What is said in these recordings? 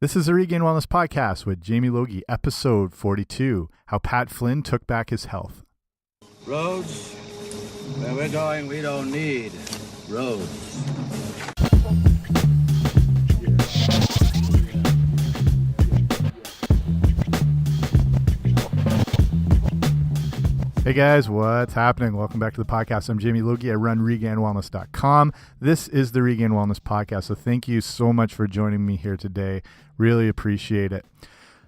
This is the Regained Wellness Podcast with Jamie Logie, episode 42, How Pat Flynn Took Back His Health. Roads, where we're going, we don't need roads. Hey guys, what's happening? Welcome back to the podcast. I'm Jamie Logie. I run regainedwellness.com. This is the Regained Wellness Podcast, so thank you so much for joining me here today. Really appreciate it.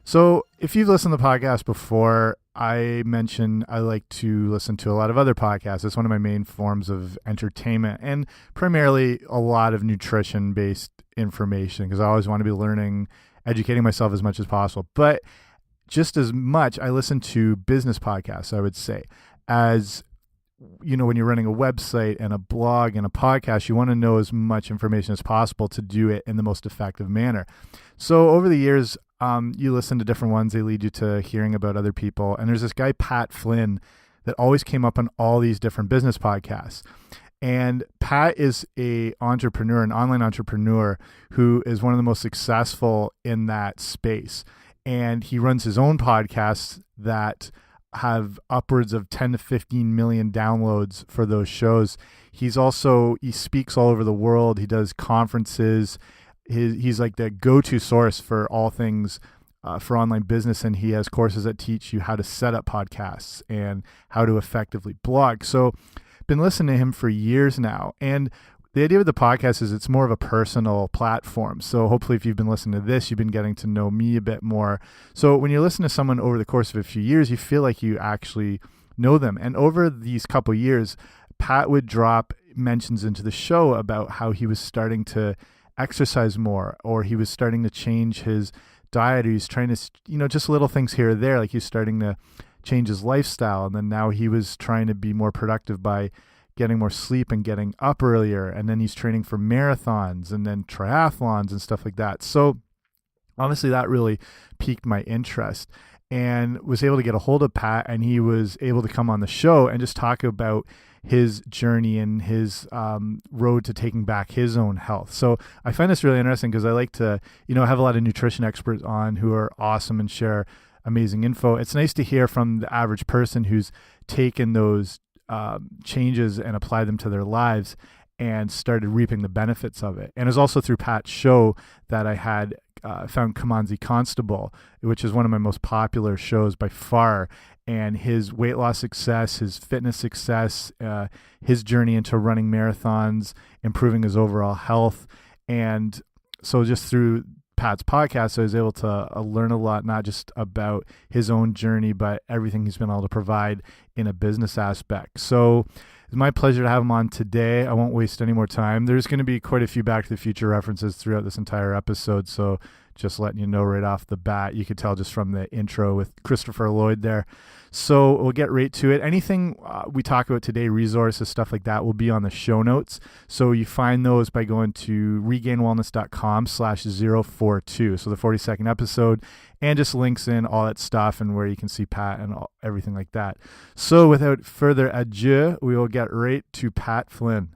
So if you've listened to the podcast before, I mentioned I like to listen to a lot of other podcasts. It's one of my main forms of entertainment and primarily a lot of nutrition-based information because I always want to be learning, educating myself as much as possible. But just as much, I listen to business podcasts, I would say. As you know, when you're running a website and a blog and a podcast, you want to know as much information as possible to do it in the most effective manner. So over the years, you listen to different ones. They lead you to hearing about other people. And there's this guy, Pat Flynn, that always came up on all these different business podcasts. And Pat is an entrepreneur, an online entrepreneur who is one of the most successful in that space. And he runs his own podcasts that have upwards of 10 to 15 million downloads for those shows. He speaks all over the world. He does conferences. He's like the go-to source for all things for online business. And he has courses that teach you how to set up podcasts and how to effectively blog. So been listening to him for years now. And the idea with the podcast is it's more of a personal platform. So hopefully if you've been listening to this, you've been getting to know me a bit more. So when you listen to someone over the course of a few years, you feel like you actually know them. And over these couple of years, Pat would drop mentions into the show about how he was starting to exercise more, or he was starting to change his diet, or he's trying to, just little things here or there, like he's starting to change his lifestyle. And then now he was trying to be more productive by getting more sleep and getting up earlier. And then he's training for marathons and then triathlons and stuff like that. So honestly, that really piqued my interest and was able to get a hold of Pat, and he was able to come on the show and just talk about his journey and his road to taking back his own health. So I find this really interesting because I like to, have a lot of nutrition experts on who are awesome and share amazing info. It's nice to hear from the average person who's taken those changes and apply them to their lives and started reaping the benefits of it. And it's also through Pat's show that I had found Kamanzi Constable, which is one of my most popular shows by far. And his weight loss success, his fitness success, his journey into running marathons, improving his overall health. And so just through Pat's podcast, I was able to learn a lot, not just about his own journey, but everything he's been able to provide in a business aspect. So it's my pleasure to have him on today. I won't waste any more time. There's going to be quite a few Back to the Future references throughout this entire episode. So just letting you know right off the bat, you could tell just from the intro with Christopher Lloyd there. So we'll get right to it. Anything we talk about today, resources, stuff like that, will be on the show notes. So you find those by going to regainedwellness.com/042. So the 42nd episode, and just links in all that stuff and where you can see Pat and everything like that. So without further ado, we will get right to Pat Flynn.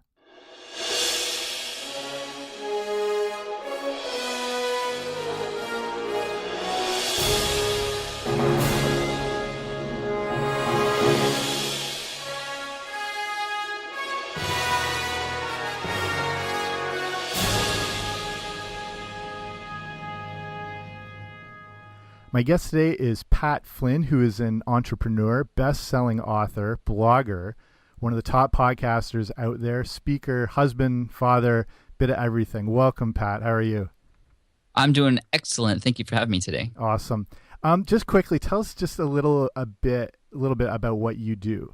My guest today is Pat Flynn, who is an entrepreneur, best-selling author, blogger, one of the top podcasters out there, speaker, husband, father, bit of everything. Welcome, Pat. How are you? I'm doing excellent. Thank you for having me today. Awesome. Just quickly, tell us just a little bit about what you do.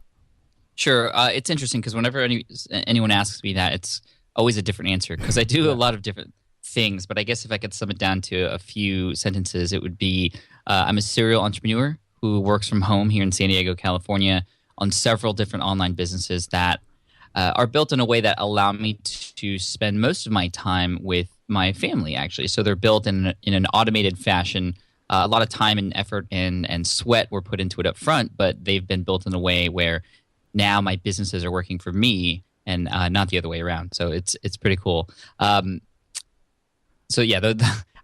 Sure. It's interesting because whenever anyone asks me that, it's always a different answer because I do a lot of different things, but I guess if I could sum it down to a few sentences, it would be I'm a serial entrepreneur who works from home here in San Diego, California, on several different online businesses that are built in a way that allow me to spend most of my time with my family, actually. So they're built in an automated fashion. A lot of time and effort and sweat were put into it up front, but they've been built in a way where now my businesses are working for me and not the other way around. So it's pretty cool. So yeah,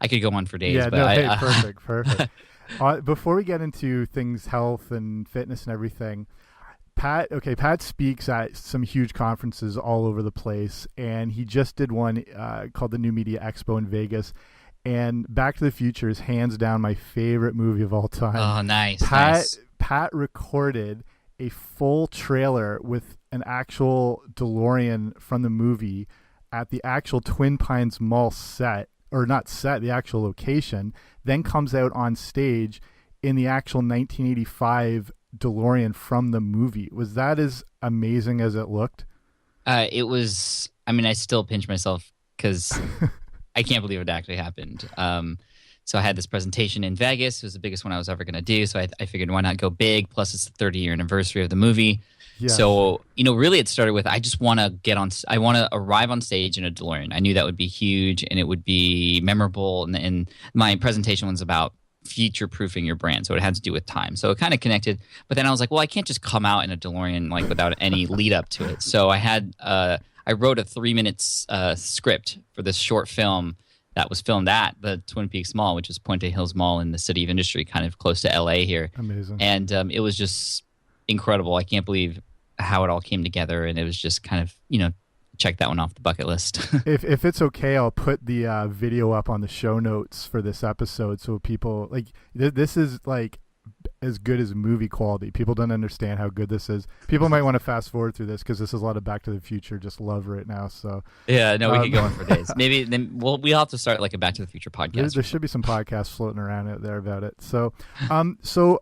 I could go on for days. Yeah, but no, hey, perfect. Before we get into things, health and fitness and everything, Pat speaks at some huge conferences all over the place, and he just did one called the New Media Expo in Vegas. And Back to the Future is hands down my favorite movie of all time. Oh, nice. Pat recorded a full trailer with an actual DeLorean from the movie at the actual Twin Pines Mall set, or not set, the actual location, then comes out on stage in the actual 1985 DeLorean from the movie. Was that as amazing as it looked? It was. I mean, I still pinch myself because I can't believe it actually happened. So I had this presentation in Vegas. It was the biggest one I was ever going to do. So I figured, why not go big? Plus, it's the 30-year anniversary of the movie. Yes. So, really it started with, I just want to I want to arrive on stage in a DeLorean. I knew that would be huge and it would be memorable. And my presentation was about future-proofing your brand. So it had to do with time. So it kind of connected. But then I was like, well, I can't just come out in a DeLorean like without any lead up to it. So I wrote a 3-minute script for this short film that was filmed at the Twin Peaks Mall, which is Puente Hills Mall in the City of Industry, kind of close to LA here. Amazing. And it was just incredible. I can't believe how it all came together. And it was just kind of, check that one off the bucket list. If it's okay, I'll put the video up on the show notes for this episode. So people this is like as good as movie quality. People don't understand how good this is. People might want to fast forward through this because this is a lot of Back to the Future just love right now. So yeah, no, we could go on for days. Maybe then we'll have to start like a Back to the Future podcast. There should be some podcasts floating around out there about it. So,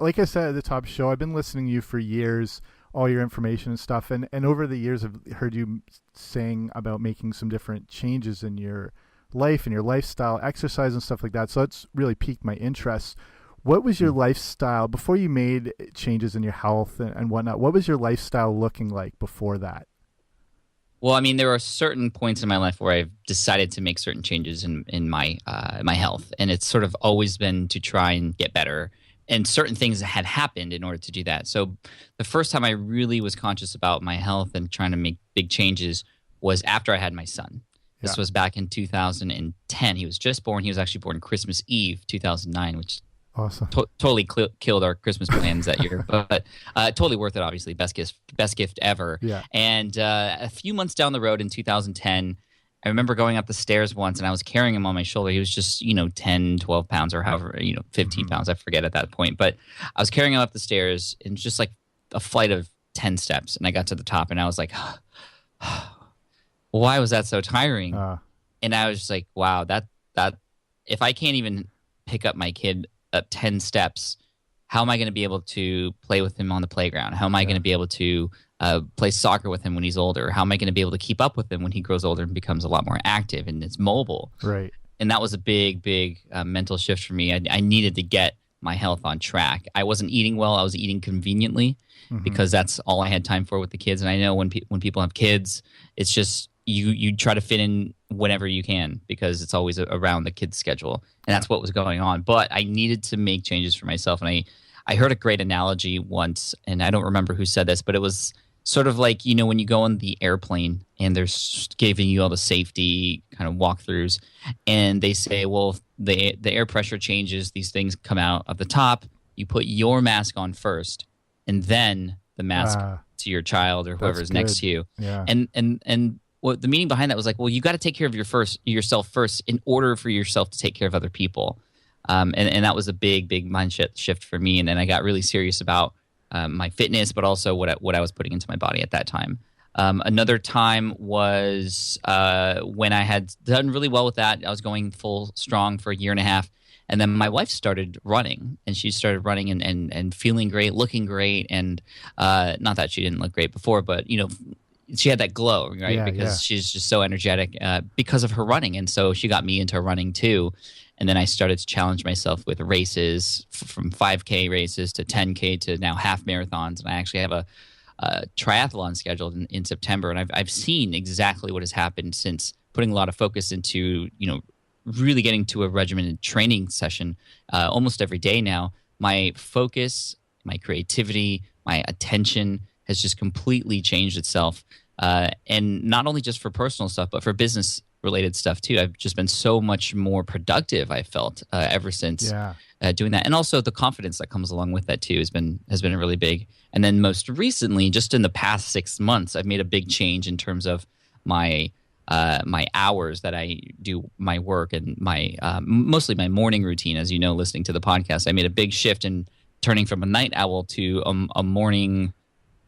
like I said at the top of the show, I've been listening to you for years, all your information and stuff, and over the years I've heard you saying about making some different changes in your life and your lifestyle, exercise and stuff like that. So it's really piqued my interest. What was your lifestyle before you made changes in your health and whatnot? What was your lifestyle looking like before that? Well, I mean, there are certain points in my life where I've decided to make certain changes in my health, and it's sort of always been to try and get better. And certain things had happened in order to do that. So the first time I really was conscious about my health and trying to make big changes was after I had my son. This was back in 2010. He was just born. He was actually born Christmas Eve, 2009, which awesome. Totally killed our Christmas plans that year, but totally worth it. Obviously, best gift ever. Yeah. And a few months down the road in 2010, I remember going up the stairs once, and I was carrying him on my shoulder. He was just 10, 12 pounds, or however 15 pounds. I forget at that point, but I was carrying him up the stairs, and just like a flight of 10 steps, and I got to the top, and I was like, why was that so tiring? And I was just like, wow, that if I can't even pick up my kid up 10 steps, how am I going to be able to play with him on the playground? How am I going to be able to play soccer with him when he's older? How am I going to be able to keep up with him when he grows older and becomes a lot more active and is mobile? Right. And that was a big mental shift for me. I needed to get my health on track. I wasn't eating well. I was eating conveniently because that's all I had time for with the kids. And I know when people have kids, it's just you try to fit in whenever you can because it's always around the kids' schedule. And that's what was going on. But I needed to make changes for myself. And I heard a great analogy once, and I don't remember who said this, but it was sort of like, when you go on the airplane and they're giving you all the safety kind of walkthroughs, and they say, well, the air pressure changes, these things come out of the top, you put your mask on first, and then the mask to your child or whoever's next to you. Yeah. And what the meaning behind that was like, well, you got to take care of yourself first in order for yourself to take care of other people. And that was a big mind shift for me. And then I got really serious about my fitness, but also what I was putting into my body at that time. Another time was when I had done really well with that. I was going full strong for a year and a half. And then my wife started running, and she started running and feeling great, looking great. And not that she didn't look great before, but, she had that glow, right? Yeah, because she's just so energetic because of her running. And so she got me into running too. And then I started to challenge myself with races from 5K races to 10K to now half marathons. And I actually have a triathlon scheduled in September. And I've seen exactly what has happened since putting a lot of focus into, really getting to a regimented training session almost every day now. My focus, my creativity, my attention has just completely changed itself. And not only just for personal stuff, but for business related stuff too. I've just been so much more productive, I felt, ever since doing that. And also the confidence that comes along with that too has been really big. And then most recently, just in the past 6 months, I've made a big change in terms of my hours that I do my work and my mostly my morning routine. As you know, listening to the podcast, I made a big shift in turning from a night owl to a morning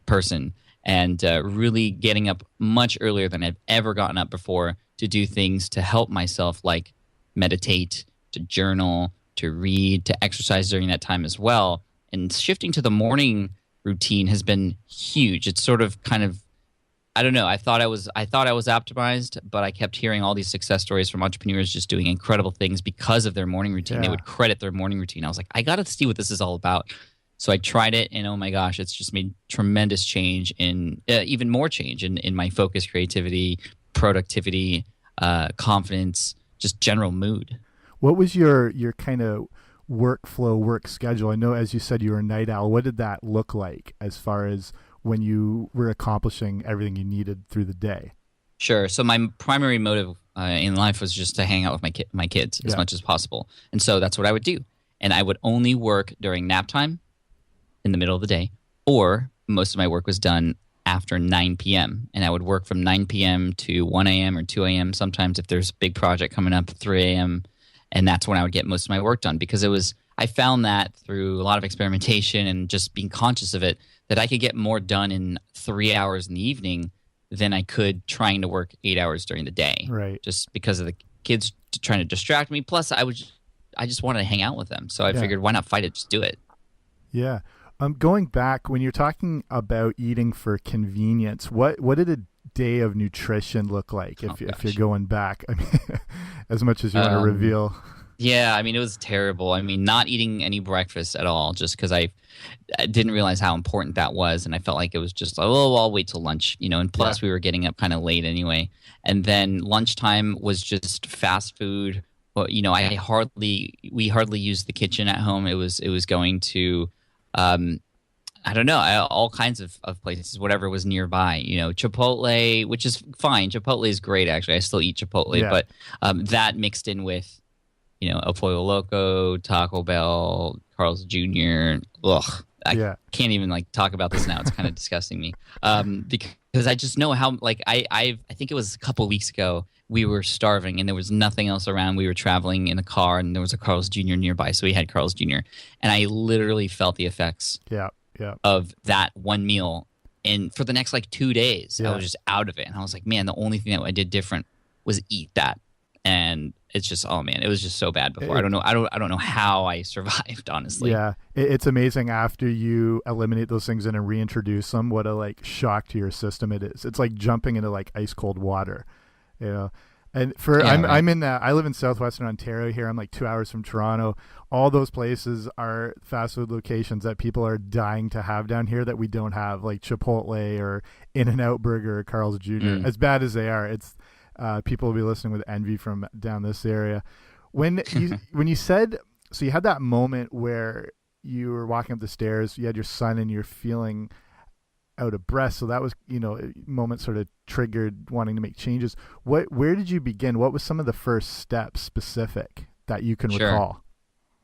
person, and really getting up much earlier than I've ever gotten up before to do things to help myself, like meditate, to journal, to read, to exercise during that time as well. And shifting to the morning routine has been huge. It's sort of kind of, I don't know. I thought I was optimized, but I kept hearing all these success stories from entrepreneurs just doing incredible things because of their morning routine. They would credit their morning routine. I was like, I got to see what this is all about. So I tried it, and oh my gosh, it's just made tremendous change even more change in my focus, creativity, productivity, confidence, just general mood. What was your kind of workflow, work schedule? I know, as you said, you were a night owl. What did that look like as far as when you were accomplishing everything you needed through the day? Sure. So my primary motive in life was just to hang out with my kids as much as possible. And so that's what I would do. And I would only work during nap time in the middle of the day, or most of my work was done after 9 p.m. And I would work from 9 p.m. to 1 a.m. or 2 a.m. Sometimes if there's a big project coming up, 3 a.m. And that's when I would get most of my work done, because I found that through a lot of experimentation and just being conscious of it, that I could get more done in 3 hours in the evening than I could trying to work 8 hours during the day. Right. Just because of the kids trying to distract me. Plus, I just wanted to hang out with them. So I figured, why not fight it? Just do it. Yeah. Going back, when you're talking about eating for convenience, what did a day of nutrition look like if you're going back? I mean, as much as you want to reveal. Yeah, I mean, it was terrible. I mean, not eating any breakfast at all, just because I didn't realize how important that was, and I felt like it was just, I'll wait till lunch, and plus we were getting up kind of late anyway. And then lunchtime was just fast food. Well, we hardly used the kitchen at home. It was going to, I don't know, all kinds of places, whatever was nearby. Chipotle, which is fine. Chipotle is great, actually. I still eat Chipotle, but that mixed in with, El Pollo Loco, Taco Bell, Carl's Jr. Ugh, I can't even talk about this now. It's kind of disgusting me, because I just know how I think it was a couple of weeks ago, we were starving and there was nothing else around. We were traveling in the car and there was a Carl's Jr. nearby, so we had Carl's Jr. And I literally felt the effects of that one meal. And for the next 2 days, I was just out of it. And I was like, man, the only thing that I did different was eat that. And it's just, oh man, it was just so bad before. I don't know how I survived, honestly. Yeah, it's amazing after you eliminate those things and reintroduce them, what a shock to your system it is. It's like jumping into ice cold water, And I live in southwestern Ontario here. I'm 2 hours from Toronto. All those places are fast food locations that people are dying to have down here that we don't have, like Chipotle or In-N-Out Burger or Carl's Jr. As bad as they are, it's people will be listening with envy from down this area. When you said, so you had that moment where you were walking up the stairs, you had your son, and you're feeling out of breath. So that was, a moment sort of triggered wanting to make changes. Where did you begin? What was some of the first steps specific that you can recall?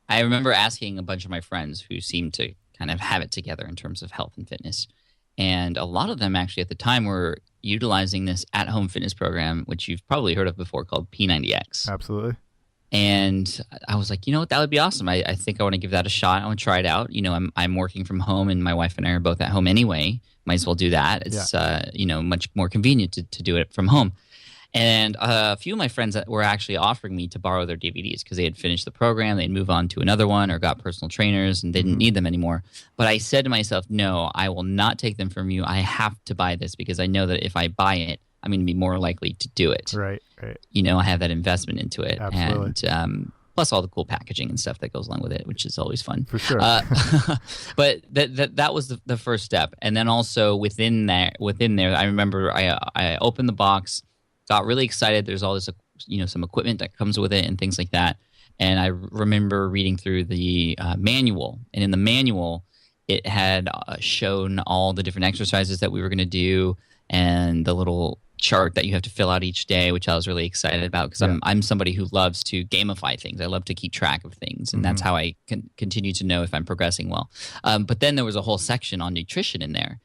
I remember asking a bunch of my friends who seemed to kind of have it together in terms of health and fitness. And a lot of them actually at the time were utilizing this at-home fitness program, which you've probably heard of before, called P90X. Absolutely. And I was like, that would be awesome. I think I want to give that a shot. I want to try it out. I'm working from home, and my wife and I are both at home anyway. Might as well do that. It's much more convenient to do it from home. And a few of my friends that were actually offering me to borrow their DVDs because they had finished the program, they'd move on to another one or got personal trainers and they didn't need them anymore. But I said to myself, no, I will not take them from you. I have to buy this because I know that if I buy it, I'm going to be more likely to do it. Right. I have that investment into it. Absolutely. And plus all the cool packaging and stuff that goes along with it, which is always fun. For sure. But that was the first step. And then also within there, I remember I opened the box, got really excited. There's all this, some equipment that comes with it and things like that. And I remember reading through the manual. And in the manual, it had shown all the different exercises that we were going to do and the little chart that you have to fill out each day, which I was really excited about because I'm somebody who loves to gamify things. I love to keep track of things, and that's how I can continue to know if I'm progressing well. But then there was a whole section on nutrition in there,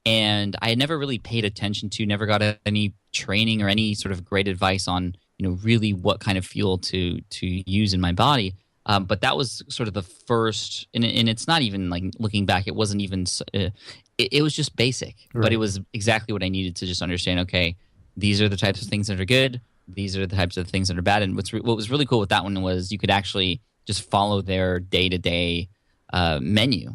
and I had never really paid attention to, never got any training or any sort of great advice on, really what kind of fuel to use in my body. But that was sort of the first, and it's not even like looking back, it wasn't even, it was just basic, but it was exactly what I needed to just understand, okay, these are the types of things that are good, these are the types of things that are bad. And what was really cool with that one was you could actually just follow their day-to-day menu.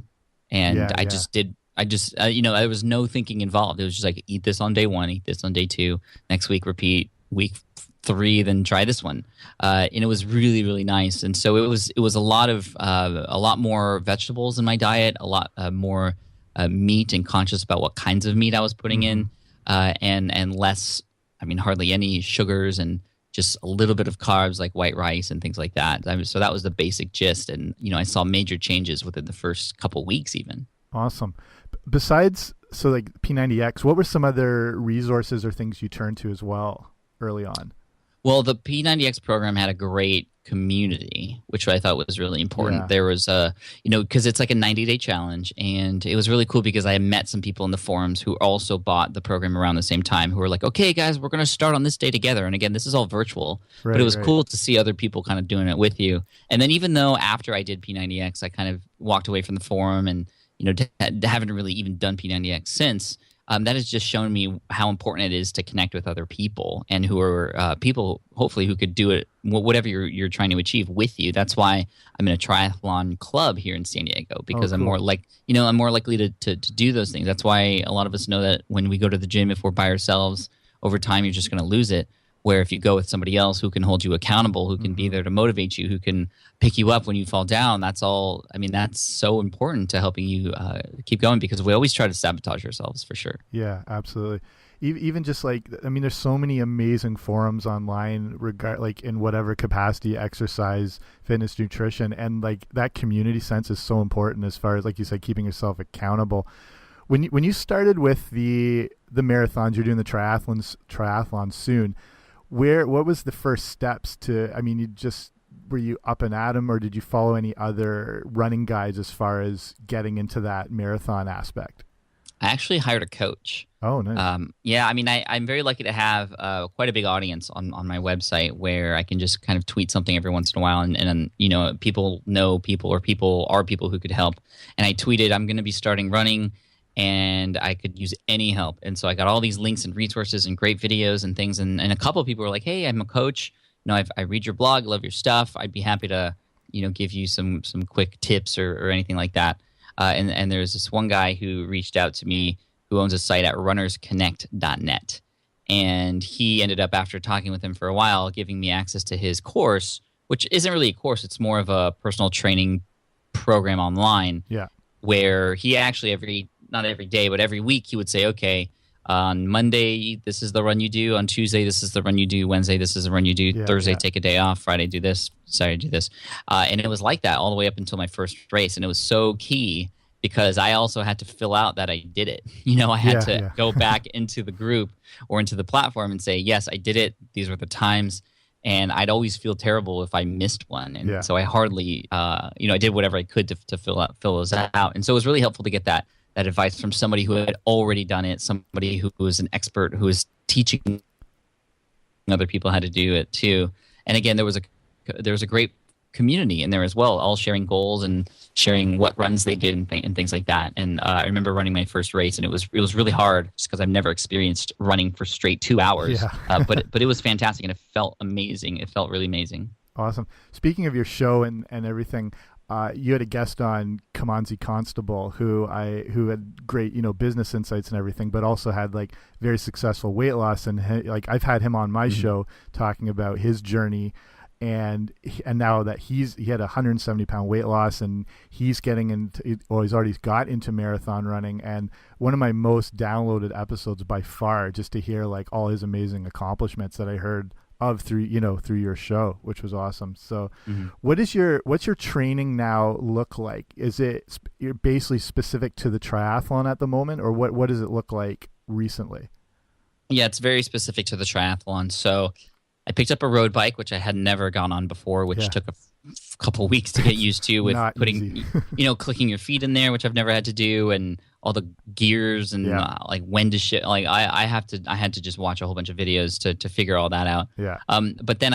And I just did, there was no thinking involved. It was just like, eat this on day 1, eat this on day 2, next week repeat, week 3, then try this one, and it was really, really nice. And so it was a lot more vegetables in my diet, a lot more meat, and conscious about what kinds of meat I was putting in, and less, hardly any sugars, and just a little bit of carbs like white rice and things like that. So that was the basic gist, and I saw major changes within the first couple weeks even. Awesome. Besides, so like P90X, what were some other resources or things you turned to as well early on? Well, the P90X program had a great community, which I thought was really important. There was because it's like a 90-day challenge, and it was really cool because I met some people in the forums who also bought the program around the same time, who were like, okay, guys, we're going to start on this day together. And again, this is all virtual, but it was cool to see other people kind of doing it with you. And then even though after I did P90X, I kind of walked away from the forum and, haven't really even done P90X since, that has just shown me how important it is to connect with other people, and who are people, hopefully, who could do it, whatever you're trying to achieve with you. That's why I'm in a triathlon club here in San Diego, because I'm more I'm more likely to do those things. That's why a lot of us know that when we go to the gym, if we're by ourselves, over time, you're just going to lose it. Where if you go with somebody else who can hold you accountable, who can be there to motivate you, who can pick you up when you fall down, that's all. That's so important to helping you keep going, because we always try to sabotage ourselves, for sure. Yeah, absolutely. Even just like, there's so many amazing forums online, like in whatever capacity, exercise, fitness, nutrition, and like that community sense is so important as far as, like you said, keeping yourself accountable. When you started with the marathons, you're doing the triathlon soon. What was the first steps to, were you up and at 'em, or did you follow any other running guides as far as getting into that marathon aspect? I actually hired a coach. Oh, nice. I'm very lucky to have quite a big audience on my website, where I can just kind of tweet something every once in a while, and people know people, or people are people who could help. And I tweeted, I'm going to be starting running, and I could use any help. And so I got all these links and resources and great videos and things. And a couple of people were like, hey, I'm a coach. I read your blog, love your stuff. I'd be happy to, give you some quick tips or anything like that. And there's this one guy who reached out to me, who owns a site at runnersconnect.net. And he ended up, after talking with him for a while, giving me access to his course, which isn't really a course. It's more of a personal training program online. Yeah. Where he actually not every day, but every week, he would say, okay, on Monday, this is the run you do. On Tuesday, this is the run you do. Wednesday, this is the run you do. Thursday, take a day off. Friday, do this. Saturday, do this. And it was like that all the way up until my first race. And it was so key, because I also had to fill out that I did it. I had to go back into the group or into the platform and say, yes, I did it. These were the times. And I'd always feel terrible if I missed one. And so I hardly, I did whatever I could to fill those out. And so it was really helpful to get that advice from somebody who had already done it, somebody who was an expert, who was teaching other people how to do it too. And again, there was a great community in there as well, all sharing goals and sharing what runs they did and things like that. And I remember running my first race, and it was really hard, just because I've never experienced running for straight 2 hours. But it was fantastic, and it felt amazing. It felt really amazing. Awesome. Speaking of your show and everything, you had a guest on, Kamanzi Constable, who had great, business insights and everything, but also had like very successful weight loss. And I've had him on my show talking about his journey, and now that he had a 170-pound weight loss, and he's getting into, or he's already got into marathon running. And one of my most downloaded episodes by far, just to hear like all his amazing accomplishments that I heard of through your show, which was awesome. So what's your training now look like? Is it you're basically specific to the triathlon at the moment, or what does it look like recently? Yeah, it's very specific to the triathlon. So I picked up a road bike, which I had never gone on before, which took a couple weeks to get used to with Not putting, easy. clicking your feet in there, which I've never had to do, and all the gears and like when to shit. Like I had to just watch a whole bunch of videos to figure all that out. Yeah. But then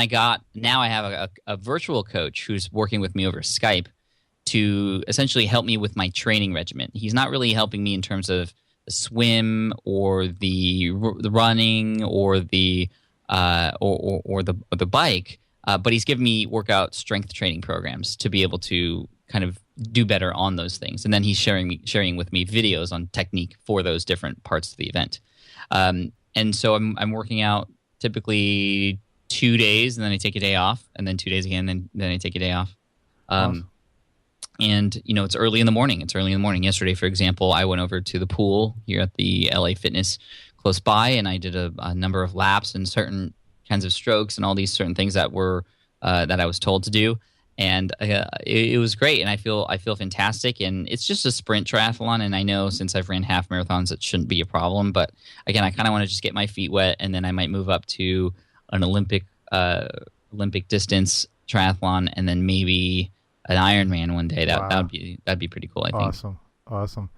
now I have a virtual coach who's working with me over Skype to essentially help me with my training regimen. He's not really helping me in terms of the swim or the running or the or the bike, but he's given me workout strength training programs to be able to kind of do better on those things. And then he's sharing with me videos on technique for those different parts of the event. And so I'm working out typically 2 days, and then I take a day off, and then 2 days again, and then I take a day off. Awesome. And, it's early in the morning. Yesterday, for example, I went over to the pool here at the LA Fitness close by, and I did a number of laps and certain kinds of strokes and all these certain things that were that I was told to do. And it was great, and I feel fantastic. And it's just a sprint triathlon, and I know since I've ran half marathons, it shouldn't be a problem. But again, I kind of want to just get my feet wet, and then I might move up to an Olympic distance triathlon, and then maybe an Ironman one day. That'd be pretty cool, I think. Awesome.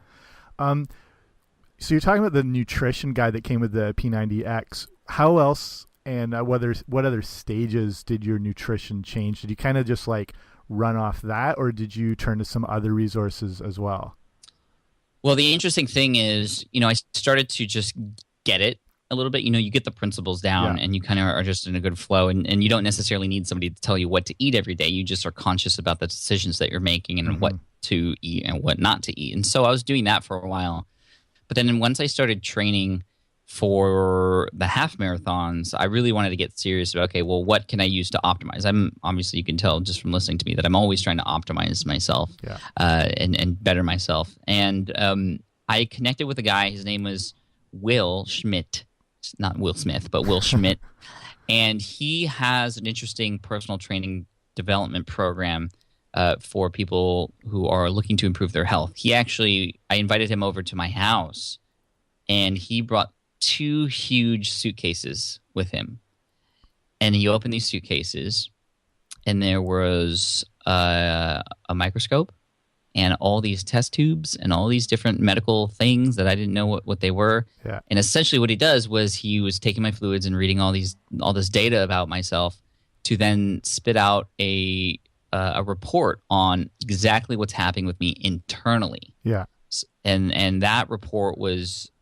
So you're talking about the nutrition guide that came with the P90X. How else and what other stages did your nutrition change? Did you kind of just like run off that, or did you turn to some other resources as well? Well, the interesting thing is, I started to just get it a little bit. You get the principles down, and you kind of are just in a good flow, and you don't necessarily need somebody to tell you what to eat every day. You just are conscious about the decisions that you're making and what to eat and what not to eat. And so I was doing that for a while. But then once I started training for the half marathons, I really wanted to get serious about, okay, well, what can I use to optimize? Obviously, you can tell just from listening to me that I'm always trying to optimize myself and better myself. And I connected with a guy. His name was Will Schmidt. Not Will Smith, but Will Schmidt. And he has an interesting personal training development program for people who are looking to improve their health. I invited him over to my house, and he brought 2 huge suitcases with him. And he opened these suitcases, and there was a microscope and all these test tubes and all these different medical things that I didn't know what they were. Yeah. And essentially what he does was he was taking my fluids and reading all this data about myself to then spit out a report on exactly what's happening with me internally. Yeah. And that report was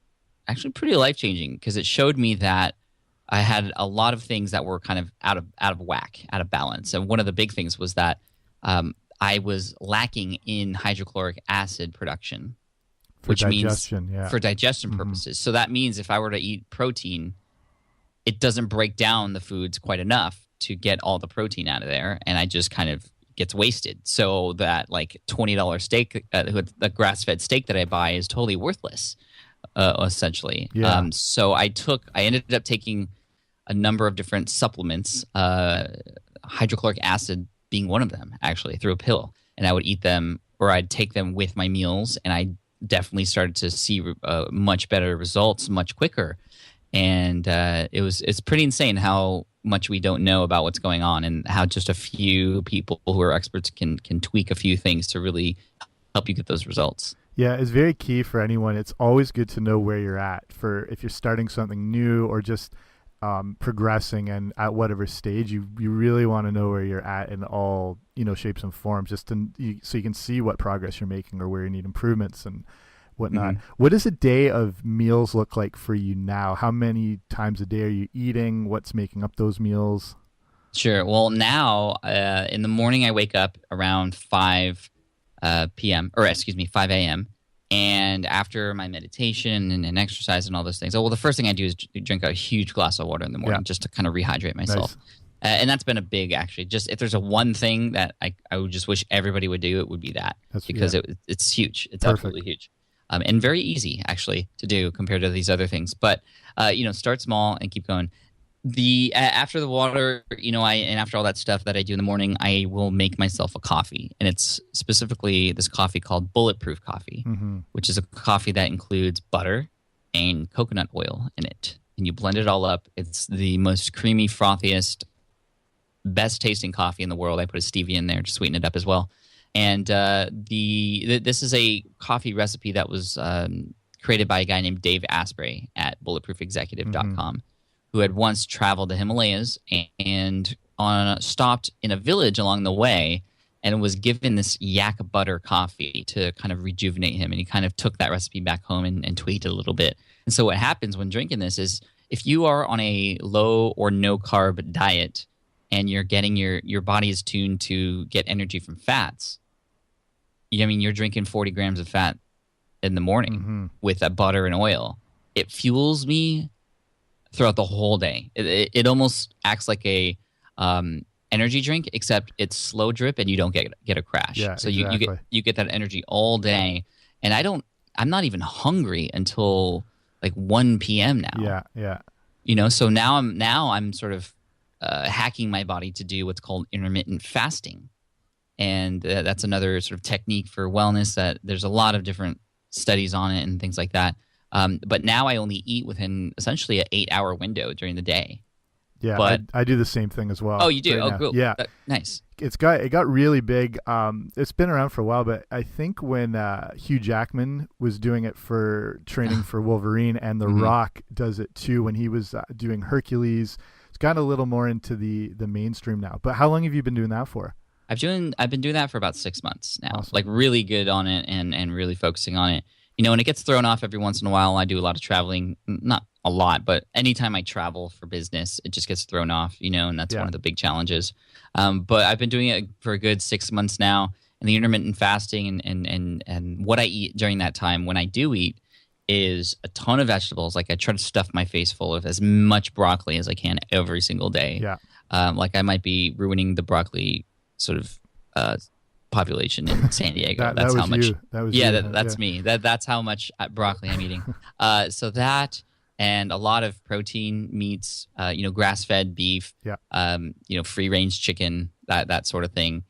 actually pretty life-changing because it showed me that I had a lot of things that were kind of out of whack, out of balance. And one of the big things was that I was lacking in hydrochloric acid production, for digestion purposes. So that means if I were to eat protein, it doesn't break down the foods quite enough to get all the protein out of there, and I just kind of gets wasted. So that like $20 steak, the grass-fed steak that I buy is totally worthless, essentially. Yeah. So I ended up taking a number of different supplements, hydrochloric acid being one of them, actually, through a pill. And I would eat them, or I'd take them with my meals, and I definitely started to see much better results much quicker. And it's pretty insane how much we don't know about what's going on, and how just a few people who are experts can tweak a few things to really help you get those results. Yeah, it's very key for anyone. It's always good to know where you're at for if you're starting something new or just progressing, and at whatever stage you really want to know where you're at in all shapes and forms, just so you can see what progress you're making or where you need improvements and whatnot. Mm-hmm. What does a day of meals look like for you now? How many times a day are you eating? What's making up those meals? Sure. Well, now in the morning I wake up around 5 a.m. And after my meditation and exercise and all those things, the first thing I do is drink a huge glass of water in the morning just to kind of rehydrate myself. Nice. And that's been a big, actually, just if there's a one thing that I would just wish everybody would do, it would be that. Because it's huge. It's absolutely huge. And very easy, actually, to do compared to these other things. But, start small and keep going. After the water, and after all that stuff that I do in the morning, I will make myself a coffee. And it's specifically this coffee called Bulletproof Coffee, which is a coffee that includes butter and coconut oil in it. and you blend it all up. It's the most creamy, frothiest, best tasting coffee in the world. I put a stevia in there to sweeten it up as well. And this is a coffee recipe that was created by a guy named Dave Asprey at bulletproofexecutive.com, who had once traveled the Himalayas and stopped in a village along the way and was given this yak butter coffee to kind of rejuvenate him. And he kind of took that recipe back home and tweaked it a little bit. And so what happens when drinking this is if you are on a low or no carb diet and you're getting your body is tuned to get energy from fats, you're drinking 40 grams of fat in the morning with that butter and oil. It fuels me throughout the whole day. It almost acts like a energy drink, except it's slow drip and you don't get a crash. Yeah, so exactly. you get that energy all day. And I'm not even hungry until like 1 p.m. now. Yeah. So now I'm sort of hacking my body to do what's called intermittent fasting. And that's another sort of technique for wellness that there's a lot of different studies on it and things like that. But now I only eat within essentially an 8-hour window during the day. Yeah, but I do the same thing as well. Oh, you do? Right now. Cool. Yeah. Nice. It got really big. It's been around for a while, but I think when Hugh Jackman was doing it for training for Wolverine, and The Rock does it too when he was doing Hercules, it's gotten a little more into the mainstream now. But how long have you been doing that for? I've been doing that for about 6 months now. Awesome. Like really good on it and really focusing on it. And it gets thrown off every once in a while. I do a lot of traveling, not a lot, but anytime I travel for business, it just gets thrown off, and that's one of the big challenges. But I've been doing it for a good 6 months now, and the intermittent fasting and what I eat during that time when I do eat is a ton of vegetables. Like I try to stuff my face full of as much broccoli as I can every single day. Yeah. Like I might be ruining the broccoli sort of population in San Diego. That's how much. That's me. That's how much broccoli I'm eating. So that and a lot of protein meats, grass-fed beef, free range chicken, that sort of thing.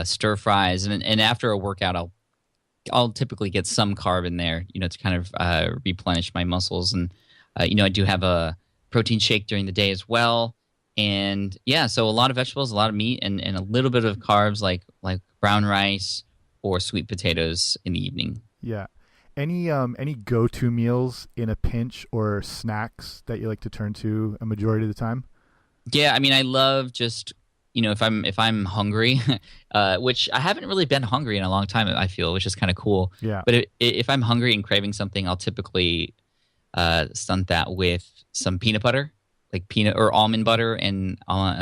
Stir fries, and after a workout, I'll typically get some carb in there, to kind of replenish my muscles, and I do have a protein shake during the day as well. And so a lot of vegetables, a lot of meat, and a little bit of carbs like brown rice or sweet potatoes in the evening. Yeah. Any go-to meals in a pinch or snacks that you like to turn to a majority of the time? Yeah, I love just if I'm hungry, which I haven't really been hungry in a long time, I feel, which is kind of cool. Yeah. But if I'm hungry and craving something, I'll typically stunt that with some peanut butter. Like peanut or almond butter and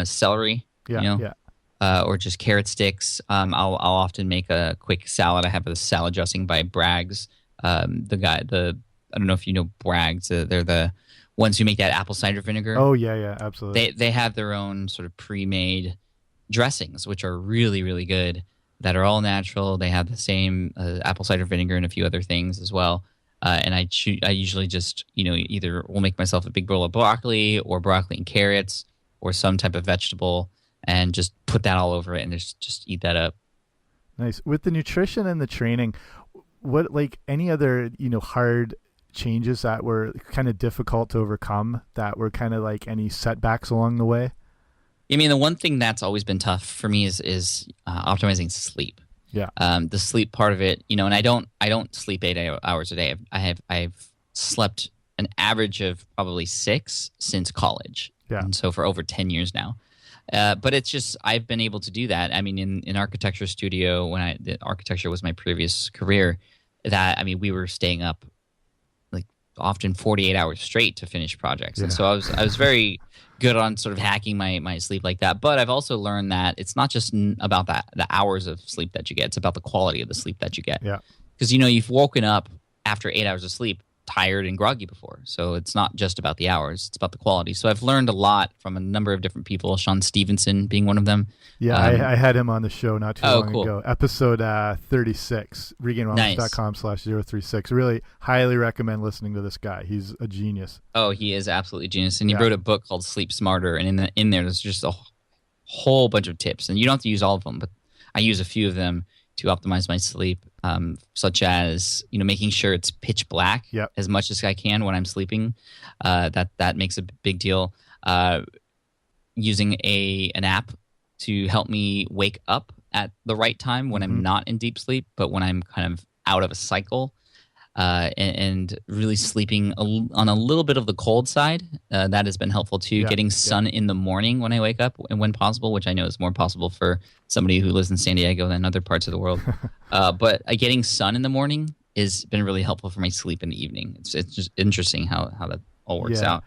celery, or just carrot sticks. I'll often make a quick salad. I have a salad dressing by Bragg's. I don't know if you know Bragg's. They're the ones who make that apple cider vinegar. Oh yeah, absolutely. They have their own sort of pre-made dressings, which are really, really good. That are all natural. They have the same apple cider vinegar and a few other things as well. And I usually just, either will make myself a big bowl of broccoli or broccoli and carrots or some type of vegetable and just put that all over it and just eat that up. Nice. With the nutrition and the training, what any other, hard changes that were kind of difficult to overcome that were kind of any setbacks along the way? The one thing that's always been tough for me is optimizing sleep. Yeah. The sleep part of it, and I don't sleep 8 hours a day. I've slept an average of probably 6 since college. Yeah. And so for over 10 years now. But it's just I've been able to do that. In architecture studio when the architecture was my previous career, we were staying up like often 48 hours straight to finish projects. Yeah. And so I was very good on sort of hacking my sleep like that. But I've also learned that it's not just about the hours of sleep that you get. It's about the quality of the sleep that you get. Yeah. Because, you've woken up after 8 hours of sleep tired and groggy before. So it's not just about the hours. It's about the quality. So I've learned a lot from a number of different people, Sean Stevenson being one of them. Yeah, I had him on the show not too long cool. ago. Episode 36, regainedwellness.com/036. Really highly recommend listening to this guy. He's a genius. Oh, he is absolutely genius. And he wrote a book called Sleep Smarter. And in there, there's just a whole bunch of tips. And you don't have to use all of them, but I use a few of them to optimize my sleep, such as making sure it's pitch black Yep. as much as I can when I'm sleeping. That makes a big deal. Using an app to help me wake up at the right time when I'm not in deep sleep, but when I'm kind of out of a cycle, and really sleeping on a little bit of the cold side. That has been helpful too. Yeah, Getting sun in the morning when I wake up and when possible, which I know is more possible for somebody who lives in San Diego than other parts of the world. But getting sun in the morning has been really helpful for my sleep in the evening. It's just interesting how that all works out.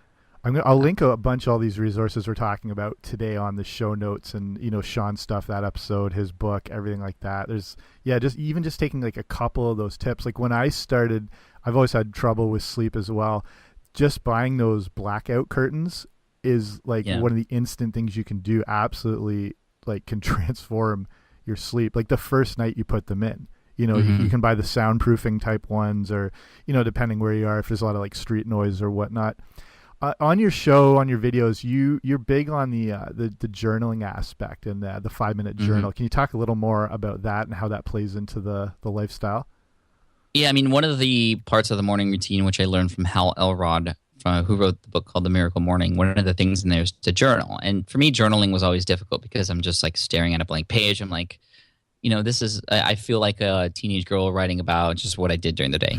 I'll link a bunch of all these resources we're talking about today on the show notes, and Sean's stuff, that episode, his book, everything like that. There's just taking like a couple of those tips. Like when I started, I've always had trouble with sleep as well. Just buying those blackout curtains is like one of the instant things you can do. Absolutely, like can transform your sleep. Like the first night you put them in. You can buy the soundproofing type ones, or depending where you are, if there's a lot of like street noise or whatnot. On your show, on your videos, you're big on the journaling aspect and the 5-minute journal. Can you talk a little more about that and how that plays into the lifestyle? Yeah, I mean, one of the parts of the morning routine, which I learned from Hal Elrod, who wrote the book called The Miracle Morning, one of the things in there is to journal. And for me, journaling was always difficult because I'm just like staring at a blank page. I'm like, I feel like a teenage girl writing about just what I did during the day,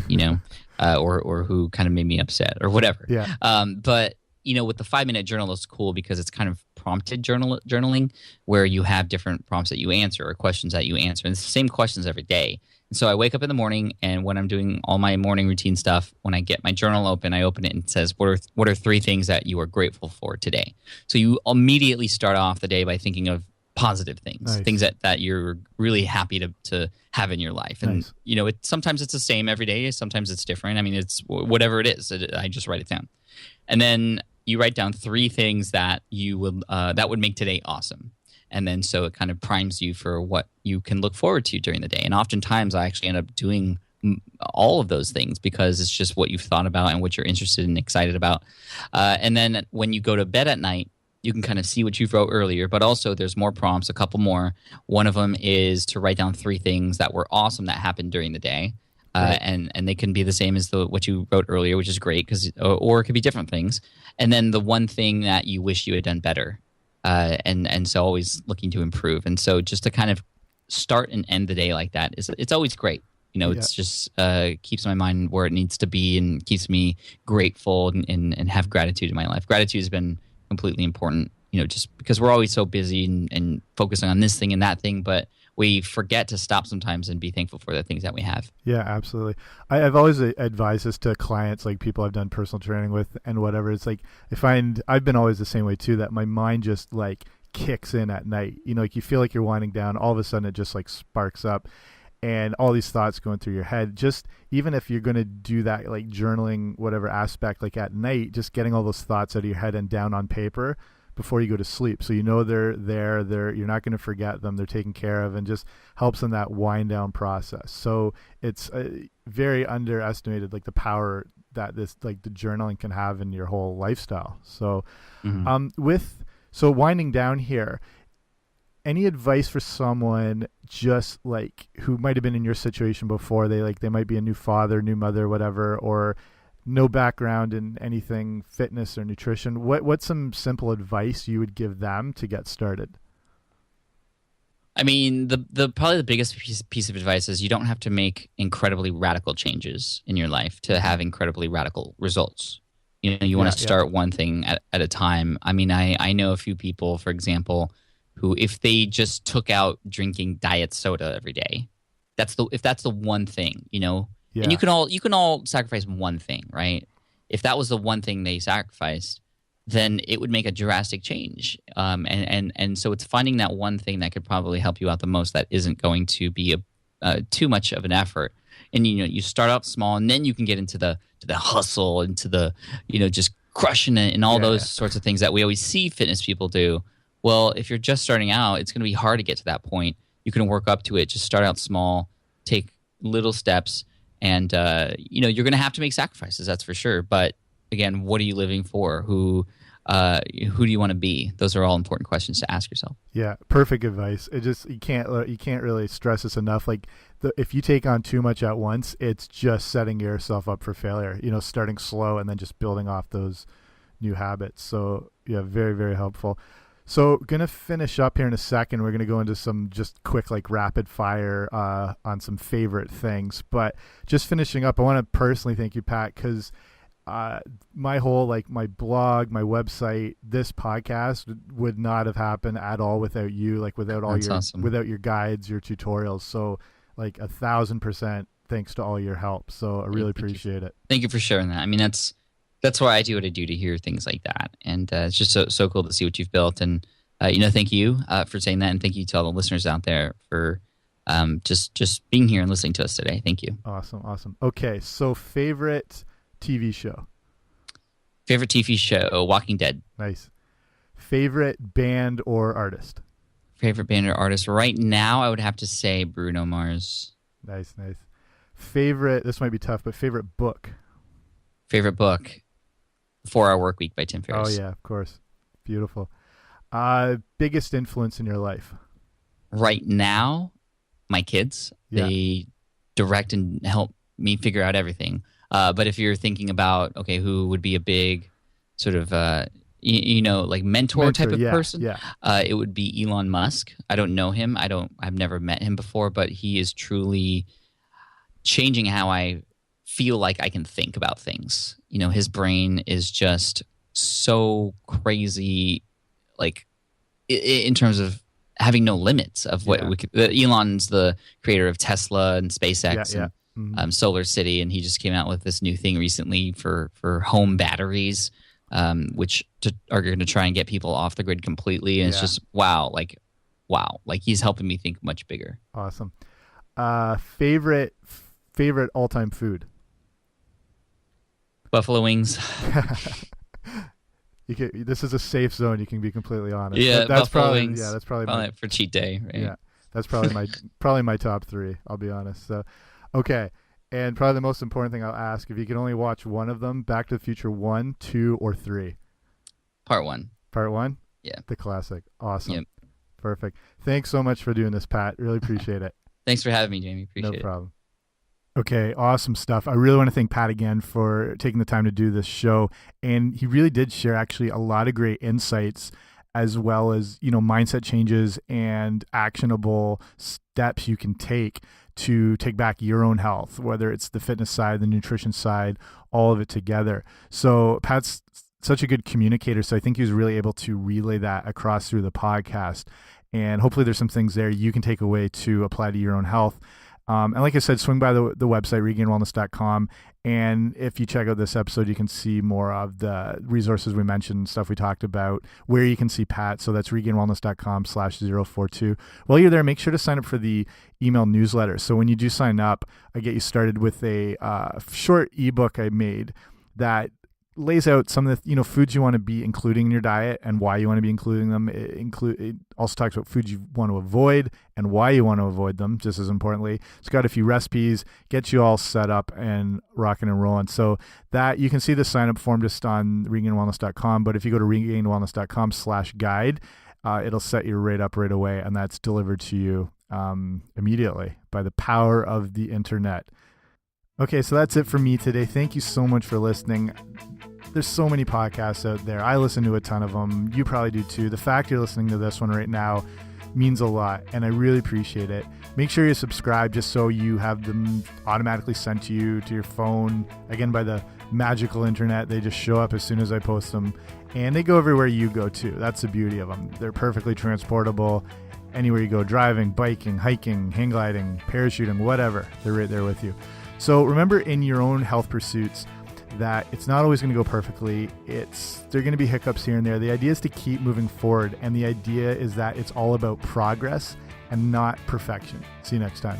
or who kind of made me upset or whatever. Yeah. But with the 5-minute journal, it's cool because it's kind of prompted journaling, where you have different prompts that you answer or questions that you answer, and it's the same questions every day. And so I wake up in the morning, and when I'm doing all my morning routine stuff, when I get my journal open, I open it and it says, "What are 3 things that you are grateful for today?" So you immediately start off the day by thinking of positive things, things that you're really happy to have in your life. And sometimes it's the same every day, sometimes it's different. I mean, it's whatever it is. I just write it down, and then you write down 3 things that you would that would make today awesome. And then so it kind of primes you for what you can look forward to during the day. And oftentimes I actually end up doing all of those things because it's just what you've thought about and what you're interested and excited about. And then when you go to bed at night, you can kind of see what you wrote earlier, but also there's more prompts, a couple more. One of them is to write down 3 things that were awesome that happened during the day. And they can be the same as what you wrote earlier, which is great, or it could be different things. And then the one thing that you wish you had done better. And so always looking to improve. And so just to kind of start and end the day like that it's always great. It's just keeps my mind where it needs to be and keeps me grateful and have gratitude in my life. Gratitude has been completely important, just because we're always so busy and focusing on this thing and that thing, but we forget to stop sometimes and be thankful for the things that we have. Yeah, absolutely. I've always advised this to clients, like people I've done personal training with and whatever. It's like I've been always the same way too, that my mind just like kicks in at night. Like you feel like you're winding down, all of a sudden it just like sparks up and all these thoughts going through your head. Just even if you're going to do that, like journaling, whatever aspect, like at night, just getting all those thoughts out of your head and down on paper before you go to sleep, so they're there, you're not going to forget them, they're taken care of, and just helps in that wind down process. So it's very underestimated, like the power that this, like the journaling can have in your whole lifestyle. So so winding down here, any advice for someone just like who might have been in your situation before? They might be a new father, new mother, whatever, or no background in anything fitness or nutrition. What's some simple advice you would give them to get started? I mean, the probably the biggest piece of advice is you don't have to make incredibly radical changes in your life to have incredibly radical results. You want to start one thing at a time. I mean, I know a few people, for example, who if they just took out drinking diet soda every day, if that's the one thing, Yeah. And you can all sacrifice one thing, right? If that was the one thing they sacrificed, then it would make a drastic change. And so it's finding that one thing that could probably help you out the most that isn't going to be too much of an effort. And you start out small, and then you can get into the hustle, into the just crushing it, and all those sorts of things that we always see fitness people do. Well, if you're just starting out, it's going to be hard to get to that point. You can work up to it. Just start out small, take little steps. And, you're going to have to make sacrifices, that's for sure. But again, what are you living for? Who who do you want to be? Those are all important questions to ask yourself. Yeah, perfect advice. It just you can't really stress this enough. Like if you take on too much at once, it's just setting yourself up for failure. Starting slow and then just building off those new habits. So yeah, very, very helpful. So gonna finish up here in a second. We're gonna go into some just quick like rapid fire on some favorite things. But just finishing up, I want to personally thank you, Pat, because my whole my blog, my website, this podcast would not have happened at all without you, without all without your guides, your tutorials. So 1,000% thanks to all your help. So I really appreciate it. Thank you for sharing that. I mean, that's why I do what I do, to hear things like that. And it's just so cool to see what you've built. And, thank you for saying that. And thank you to all the listeners out there for just being here and listening to us today. Thank you. Awesome. Okay. So favorite TV show? Favorite TV show, Walking Dead. Nice. Favorite band or artist? Favorite band or artist? Right now, I would have to say Bruno Mars. Nice. Favorite, this might be tough, but favorite book? Favorite book, 4-Hour Workweek by Tim Ferriss. Oh, yeah, of course. Beautiful. Biggest influence in your life? Right now, my kids. Yeah. They direct and help me figure out everything. But if you're thinking about, okay, who would be a big sort of, mentor type of person, it would be Elon Musk. I don't know him. I've never met him before, but he is truly changing how I feel like I can think about things. His brain is just so crazy, in terms of having no limits of what we could. Elon's the creator of Tesla and SpaceX and Solar City, and he just came out with this new thing recently for home batteries, which are going to try and get people off the grid completely. And it's just wow, he's helping me think much bigger. Awesome. Favorite all-time food? Buffalo wings. This is a safe zone. You can be completely honest. Yeah, that's buffalo probably wings. Yeah, that's probably for cheat day. Right? Yeah, that's probably my top 3. I'll be honest. So, okay, and probably the most important thing I'll ask: if you can only watch one of them, Back to the Future 1, 2, or 3. Part 1. Part 1. Yeah. The classic. Awesome. Yep. Perfect. Thanks so much for doing this, Pat. Really appreciate it. Thanks for having me, Jamie. Appreciate it. No problem. Okay, awesome stuff. I really want to thank Pat again for taking the time to do this show. And he really did share actually a lot of great insights, as well as, mindset changes and actionable steps you can take to take back your own health, whether it's the fitness side, the nutrition side, all of it together. So Pat's such a good communicator. So I think he was really able to relay that across through the podcast. And hopefully there's some things there you can take away to apply to your own health. And like I said, swing by the website, regainedwellness.com. And if you check out this episode, you can see more of the resources we mentioned, stuff we talked about, where you can see Pat. So that's regainedwellness.com/042. While you're there, make sure to sign up for the email newsletter. So when you do sign up, I get you started with a short ebook I made that lays out some of the foods you want to be including in your diet and why you want to be including them. It also talks about foods you want to avoid and why you want to avoid them, just as importantly. It's got a few recipes, gets you all set up and rocking and rolling. So that you can see the sign up form just on regainedwellness.com. But if you go to regainedwellness.com/guide, it'll set you right up right away, and that's delivered to you immediately by the power of the internet. Okay, so that's it for me today. Thank you so much for listening. There's so many podcasts out there. I listen to a ton of them. You probably do too. The fact you're listening to this one right now means a lot, and I really appreciate it. Make sure you subscribe just so you have them automatically sent to you to your phone. Again, by the magical internet, they just show up as soon as I post them, and they go everywhere you go too. That's the beauty of them. They're perfectly transportable. Anywhere you go, driving, biking, hiking, hang gliding, parachuting, whatever, they're right there with you. So remember in your own health pursuits that it's not always going to go perfectly. There are going to be hiccups here and there. The idea is to keep moving forward, and the idea is that it's all about progress and not perfection. See you next time.